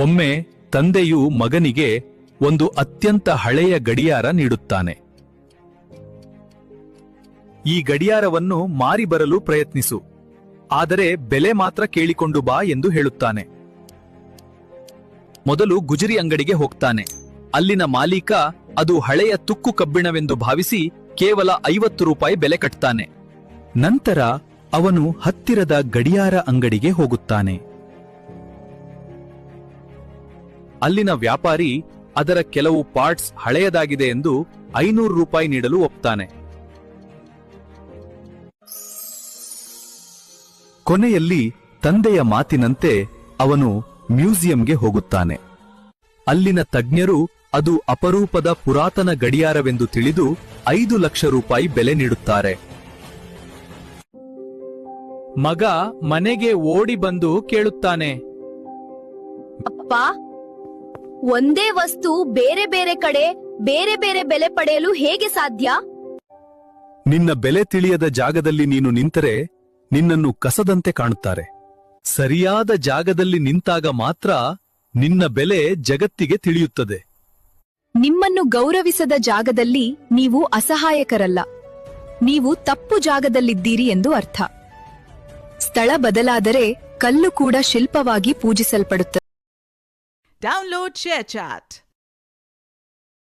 ಒಮ್ಮೆ ತಂದೆಯು ಮಗನಿಗೆ ಒಂದು ಅತ್ಯಂತ ಹಳೆಯ ಗಡಿಯಾರ ನೀಡುತ್ತಾನೆ. ಈ ಗಡಿಯಾರವನ್ನು ಮಾರಿ ಬರಲು ಪ್ರಯತ್ನಿಸು, ಆದರೆ ಬೆಲೆ ಮಾತ್ರ ಕೇಳಿಕೊಂಡು ಬಾ ಎಂದು ಹೇಳುತ್ತಾನೆ. ಮೊದಲು ಗುಜರಿ ಅಂಗಡಿಗೆ ಹೋಗ್ತಾನೆ. ಅಲ್ಲಿನ ಮಾಲೀಕ ಅದು ಹಳೆಯ ತುಕ್ಕು ಕಬ್ಬಿಣವೆಂದು ಭಾವಿಸಿ ಕೇವಲ 50 ರೂಪಾಯಿ ಬೆಲೆ ಕಟ್ತಾನೆ. ನಂತರ ಅವನು ಹತ್ತಿರದ ಗಡಿಯಾರ ಅಂಗಡಿಗೆ ಹೋಗುತ್ತಾನೆ. ಅಲ್ಲಿನ ವ್ಯಾಪಾರಿ ಅದರ ಕೆಲವು ಪಾರ್ಟ್ಸ್ ಹಳೆಯದಾಗಿದೆ ಎಂದು 500 ರೂಪಾಯಿ ನೀಡಲು ಒಪ್ತಾನೆ. ಕೊನೆಯಲ್ಲಿ ತಂದೆಯ ಮಾತಿನಂತೆ ಅವನು ಮ್ಯೂಸಿಯಂಗೆ ಹೋಗುತ್ತಾನೆ. ಅಲ್ಲಿನ ತಜ್ಞರು ಅದು ಅಪರೂಪದ ಪುರಾತನ ಗಡಿಯಾರವೆಂದು ತಿಳಿದು 5 ಲಕ್ಷ ರೂಪಾಯಿ ಬೆಲೆ ನೀಡುತ್ತಾರೆ. ಮಗ ಮನೆಗೆ ಓಡಿ ಬಂದು ಕೇಳುತ್ತಾನೆ, ಅಪ್ಪ, ಒಂದೇ ವಸ್ತು ಬೇರೆ ಬೇರೆ ಕಡೆ ಬೇರೆ ಬೇರೆ ಬೆಲೆ ಪಡೆಯಲು ಹೇಗೆ ಸಾಧ್ಯ? ನಿನ್ನ ಬೆಲೆ ತಿಳಿಯದ ಜಾಗದಲ್ಲಿ ನೀನು ನಿಂತರೆ ನಿನ್ನನ್ನು ಕಸದಂತೆ ಕಾಣುತ್ತಾರೆ. ಸರಿಯಾದ ಜಾಗದಲ್ಲಿ ನಿಂತಾಗ ಮಾತ್ರ ನಿನ್ನ ಬೆಲೆ ಜಗತ್ತಿಗೆ ತಿಳಿಯುತ್ತದೆ. ನಿಮ್ಮನ್ನು ಗೌರವಿಸದ ಜಾಗದಲ್ಲಿ ನೀವು ಅಸಹಾಯಕರಲ್ಲ, ನೀವು ತಪ್ಪು ಜಾಗದಲ್ಲಿದ್ದೀರಿ ಎಂದು ಅರ್ಥ. ಸ್ಥಳ ಬದಲಾದರೆ ಕಲ್ಲು ಕೂಡ ಶಿಲ್ಪವಾಗಿ ಪೂಜಿಸಲ್ಪಡುತ್ತದೆ. Download ShareChat.